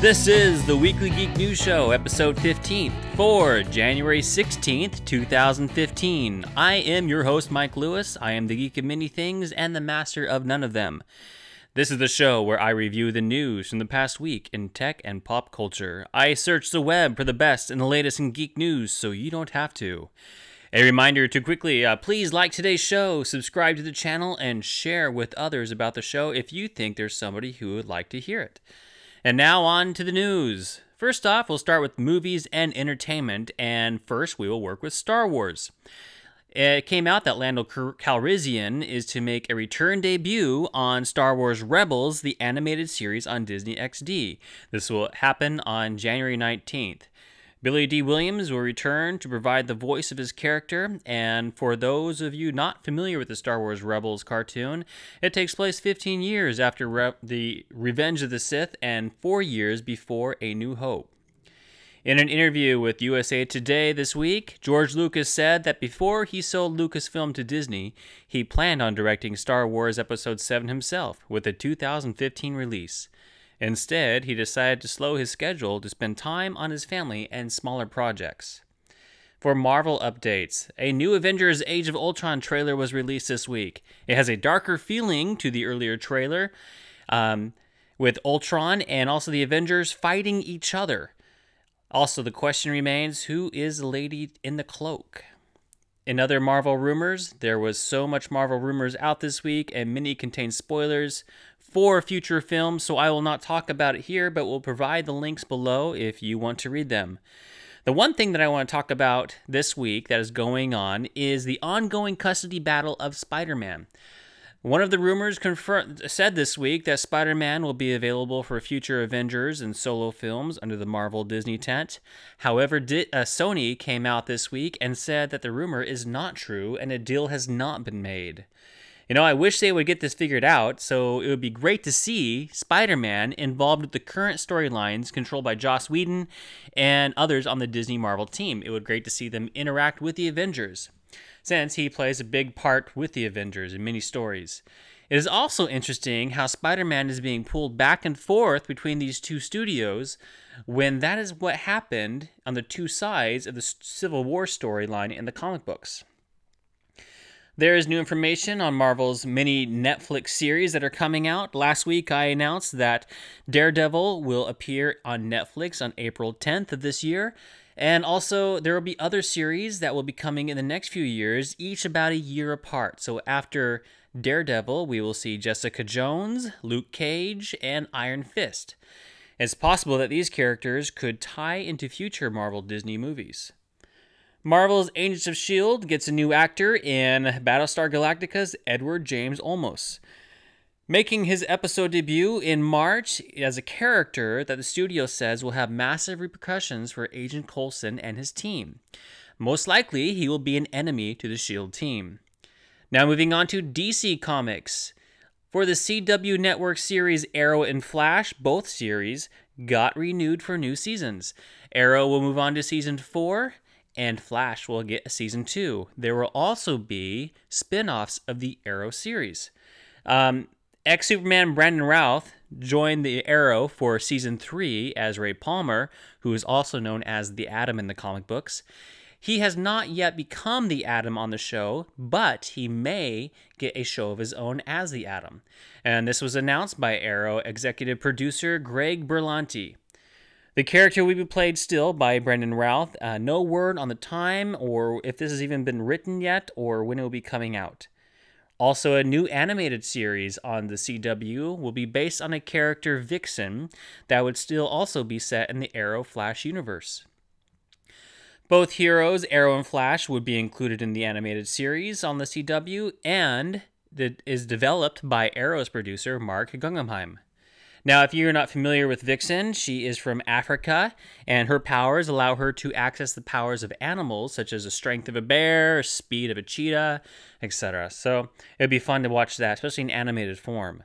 This is the Weekly Geek News Show, episode 15 for January 16th, 2015. I am your host, Mike Lewis. I am the geek of many things and the master of none of them. This is the show where I review the news from the past week in tech and pop culture. I search the web for the best and the latest in geek news so you don't have to. A reminder to quickly, please like today's show, subscribe to the channel, and share with others about the show if you think there's somebody who would like to hear it. And now on to the news. First off, we'll start with movies and entertainment, and first we will work with Star Wars. It came out that Lando Calrissian is to make a return debut on Star Wars Rebels, the animated series on Disney XD. This will happen on January 19th. Billy D. Williams will return to provide the voice of his character, and for those of you not familiar with the Star Wars Rebels cartoon, it takes place 15 years after the Revenge of the Sith and 4 years before A New Hope. In an interview with USA Today this week, George Lucas said that before he sold Lucasfilm to Disney, he planned on directing Star Wars Episode 7 himself with a 2015 release. Instead, he decided to slow his schedule to spend time on his family and smaller projects. For Marvel updates, a new Avengers Age of Ultron trailer was released this week. It has a darker feeling to the earlier trailer, with Ultron and also the Avengers fighting each other. Also, the question remains, who is the lady in the cloak? In other Marvel rumors, there was so much Marvel rumors out this week, and many contain spoilers for future films, so I will not talk about it here, but will provide the links below if you want to read them. The one thing that I want to talk about this week that is going on is the ongoing custody battle of Spider-Man. One of the rumors said this week that Spider-Man will be available for future Avengers and solo films under the Marvel Disney tent. However, Sony came out this week and said that the rumor is not true and a deal has not been made. You know, I wish they would get this figured out, so it would be great to see Spider-Man involved with the current storylines controlled by Joss Whedon and others on the Disney Marvel team. It would be great to see them interact with the Avengers, since he plays a big part with the Avengers in many stories. It is also interesting how Spider-Man is being pulled back and forth between these two studios when that is what happened on the two sides of the Civil War storyline in the comic books. There is new information on Marvel's many Netflix series that are coming out. Last week, I announced that Daredevil will appear on Netflix on April 10th of this year. And also, there will be other series that will be coming in the next few years, each about a year apart. So after Daredevil, we will see Jessica Jones, Luke Cage, and Iron Fist. It's possible that these characters could tie into future Marvel Disney movies. Marvel's Agents of S.H.I.E.L.D. gets a new actor in Battlestar Galactica's Edward James Olmos, making his episode debut in March as a character that the studio says will have massive repercussions for Agent Coulson and his team. Most likely, he will be an enemy to the S.H.I.E.L.D. team. Now moving on to DC Comics. For the CW Network series Arrow and Flash, both series got renewed for new seasons. Arrow will move on to Season 4, and Flash will get a Season 2. There will also be spin-offs of the Arrow series. Ex-Superman Brandon Routh joined the Arrow for Season 3 as Ray Palmer, who is also known as the Atom in the comic books. He has not yet become the Atom on the show, but he may get a show of his own as the Atom. And this was announced by Arrow executive producer Greg Berlanti. The character will be played still by Brandon Routh. No word on the time or if this has even been written yet or when it will be coming out. Also, a new animated series on the CW will be based on a character Vixen that would still also be set in the Arrow Flash universe. Both heroes, Arrow and Flash, would be included in the animated series on the CW and that is developed by Arrow's producer Mark Guggenheim. Now, if you're not familiar with Vixen, she is from Africa, and her powers allow her to access the powers of animals, such as the strength of a bear, speed of a cheetah, etc. So it'd be fun to watch that, especially in animated form.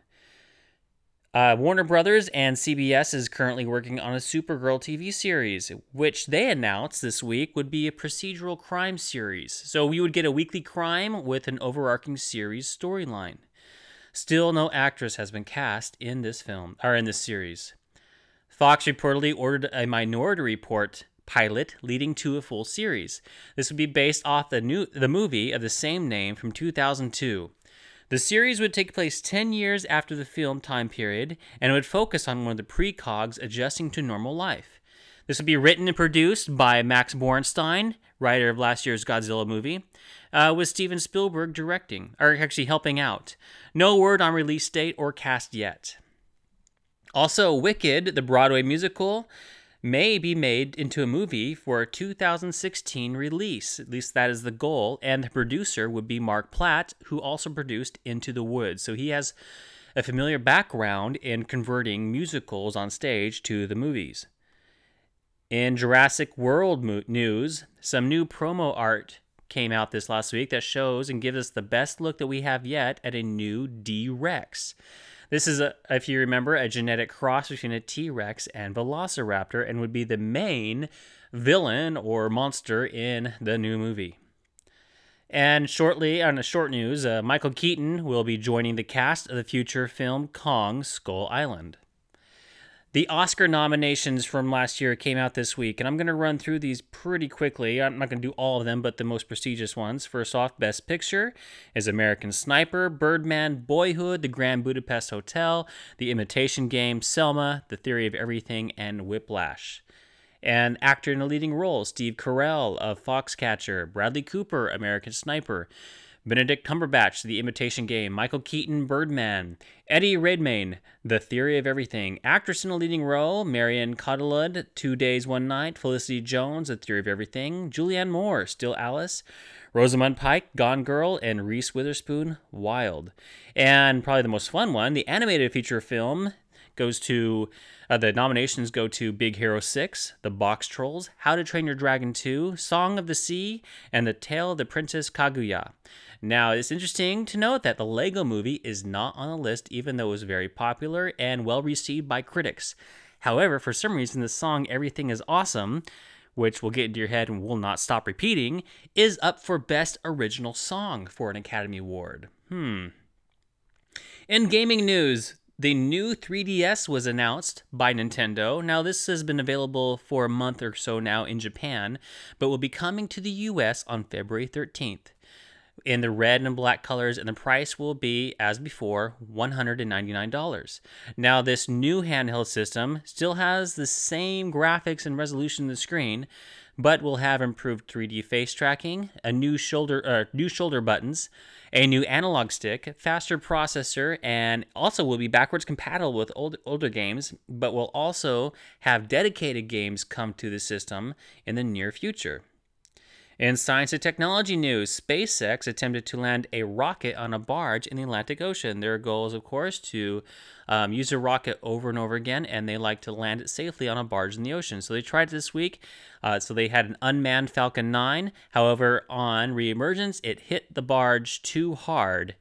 Warner Brothers and CBS is currently working on a Supergirl TV series, which they announced this week would be a procedural crime series. So we would get a weekly crime with an overarching series storyline. Still, no actress has been cast in this film or in this series. Fox reportedly ordered a Minority Report pilot leading to a full series. This would be based off the movie of the same name from 2002. The series would take place 10 years after the film time period and would focus on one of the precogs adjusting to normal life. This would be written and produced by Max Bornstein, writer of last year's Godzilla movie, with Steven Spielberg directing, or actually helping out. No word on release date or cast yet. Also, Wicked, the Broadway musical, may be made into a movie for a 2016 release. At least that is the goal. And the producer would be Mark Platt, who also produced Into the Woods. So he has a familiar background in converting musicals on stage to the movies. In Jurassic World news, some new promo art came out this last week that shows and gives us the best look that we have yet at a new D-Rex. This is, if you remember, a genetic cross between a T-Rex and Velociraptor and would be the main villain or monster in the new movie. And shortly, on a short news, Michael Keaton will be joining the cast of the future film Kong Skull Island. The Oscar nominations from last year came out this week, and I'm going to run through these pretty quickly. I'm not going to do all of them, but the most prestigious ones. First off, Best Picture is American Sniper, Birdman, Boyhood, The Grand Budapest Hotel, The Imitation Game, Selma, The Theory of Everything, and Whiplash. And actor in a leading role, Steve Carell of Foxcatcher, Bradley Cooper, American Sniper, Benedict Cumberbatch, The Imitation Game, Michael Keaton, Birdman, Eddie Redmayne, The Theory of Everything, actress in a leading role, Marion Cotillard, 2 Days, One Night, Felicity Jones, The Theory of Everything, Julianne Moore, Still Alice, Rosamund Pike, Gone Girl, and Reese Witherspoon, Wild. And probably the most fun one, the animated feature film goes to, the nominations go to Big Hero 6, The Box Trolls, How to Train Your Dragon 2, Song of the Sea, and The Tale of the Princess Kaguya. Now, it's interesting to note that the Lego Movie is not on the list, even though it was very popular and well received by critics. However, for some reason, the song Everything is Awesome, which will get into your head and will not stop repeating, is up for Best Original Song for an Academy Award. In gaming news, the new 3DS was announced by Nintendo. Now, this has been available for a month or so now in Japan, but will be coming to the US on February 13th. In the red and black colors, and the price will be, as before, $199. Now, this new handheld system still has the same graphics and resolution of the screen, but will have improved 3D face tracking, a new shoulder buttons, a new analog stick, faster processor, and also will be backwards compatible with older games, but will also have dedicated games come to the system in the near future. In science and technology news, SpaceX attempted to land a rocket on a barge in the Atlantic Ocean. Their goal is, of course, to use a rocket over and over again, and they like to land it safely on a barge in the ocean. So they tried it this week. So they had an unmanned Falcon 9. However, on reemergence, it hit the barge too hard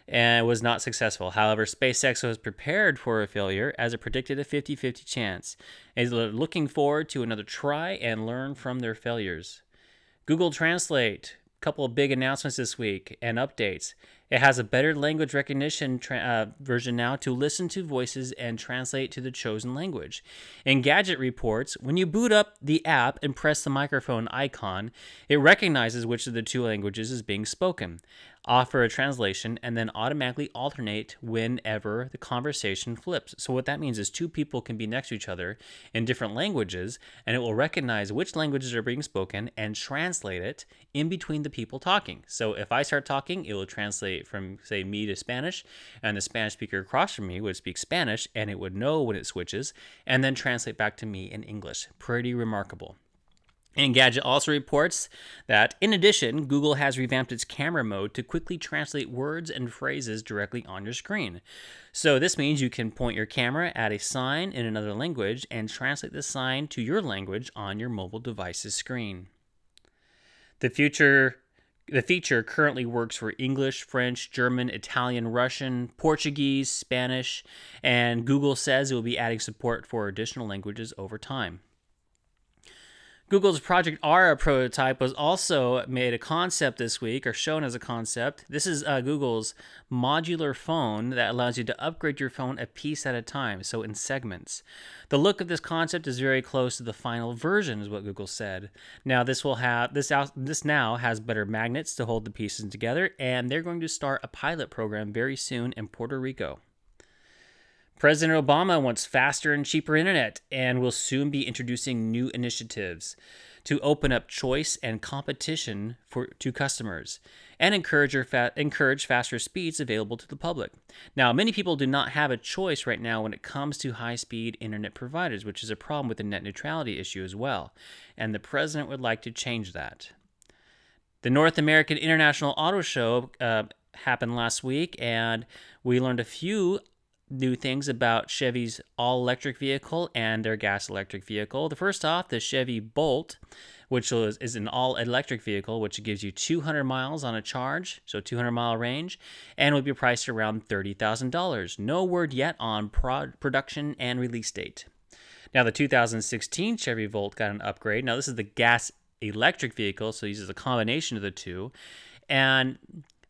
and was not successful. However, SpaceX was prepared for a failure as it predicted a 50-50 chance. And is looking forward to another try and learn from their failures. Google Translate, a couple of big announcements this week and updates. It has a better language recognition version now to listen to voices and translate to the chosen language. In Gadget reports, when you boot up the app and press the microphone icon, it recognizes which of the two languages is being spoken, offer a translation, and then automatically alternate whenever the conversation flips. So what that means is two people can be next to each other in different languages, and it will recognize which languages are being spoken and translate it in between the people talking. So if I start talking, it will translate from, say, me to Spanish, and the Spanish speaker across from me would speak Spanish, and it would know when it switches, and then translate back to me in English. Pretty remarkable. Engadget also reports that, in addition, Google has revamped its camera mode to quickly translate words and phrases directly on your screen. So this means you can point your camera at a sign in another language and translate the sign to your language on your mobile device's screen. The feature currently works for English, French, German, Italian, Russian, Portuguese, Spanish, and Google says it will be adding support for additional languages over time. Google's Project Ara prototype was also made a concept this week, or shown as a concept. This is Google's modular phone that allows you to upgrade your phone a piece at a time, so in segments. The look of this concept is very close to the final version, is what Google said. Now this now has better magnets to hold the pieces together, and they're going to start a pilot program very soon in Puerto Rico. President Obama wants faster and cheaper internet and will soon be introducing new initiatives to open up choice and competition to customers and encourage faster speeds available to the public. Now, many people do not have a choice right now when it comes to high-speed internet providers, which is a problem with the net neutrality issue as well, and the president would like to change that. The North American International Auto Show happened last week, and we learned a few new things about Chevy's all-electric vehicle and their gas-electric vehicle. The first off, the Chevy Bolt, which is an all-electric vehicle, which gives you 200 miles on a charge, so 200-mile range, and will be priced around $30,000. No word yet on production and release date. Now, the 2016 Chevy Volt got an upgrade. Now, this is the gas-electric vehicle, so it uses a combination of the two, and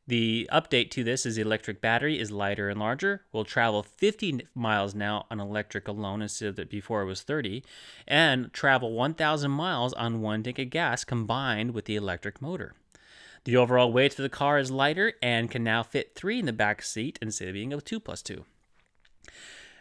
the update to this is the electric battery is lighter and larger, will travel 50 miles now on electric alone instead of before it was 30, and travel 1,000 miles on 1 tank of gas combined with the electric motor. The overall weight of the car is lighter and can now fit 3 in the back seat instead of being a 2+2.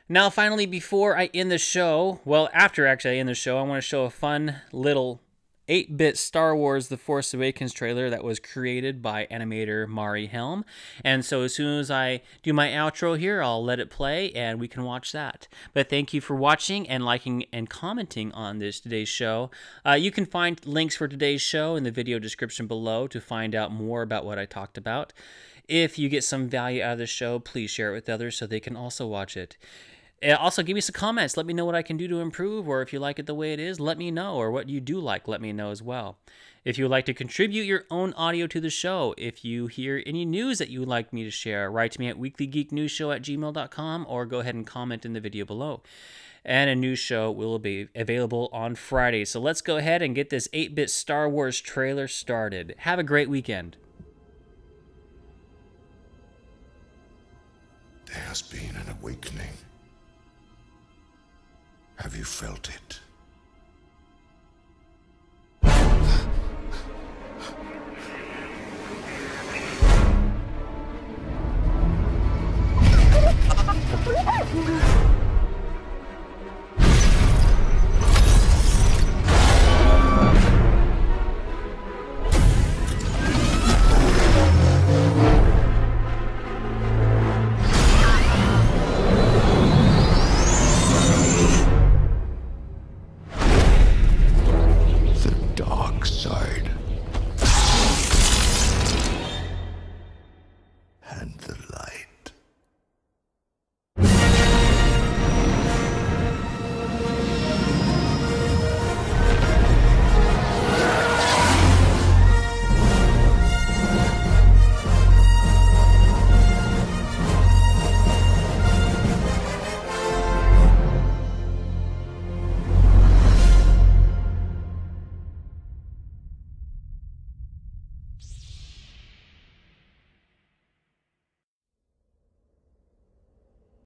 Now finally, before I end the show, after I end the show, I want to show a fun little 8-bit Star Wars The Force Awakens trailer that was created by animator Mari Helm. And so as soon as I do my outro here, I'll let it play and we can watch that. But thank you for watching and liking and commenting on today's show. You can find links for today's show in the video description below to find out more about what I talked about. If you get some value out of the show, please share it with others so they can also watch it. Also, give me some comments. Let me know what I can do to improve, or if you like it the way it is, let me know, or what you do like, let me know as well. If you would like to contribute your own audio to the show, if you hear any news that you would like me to share, write to me at weeklygeeknewsshow@gmail.com, or go ahead and comment in the video below. And a new show will be available on Friday. So let's go ahead and get this 8-bit Star Wars trailer started. Have a great weekend. There has been an awakening. Have you felt it? Side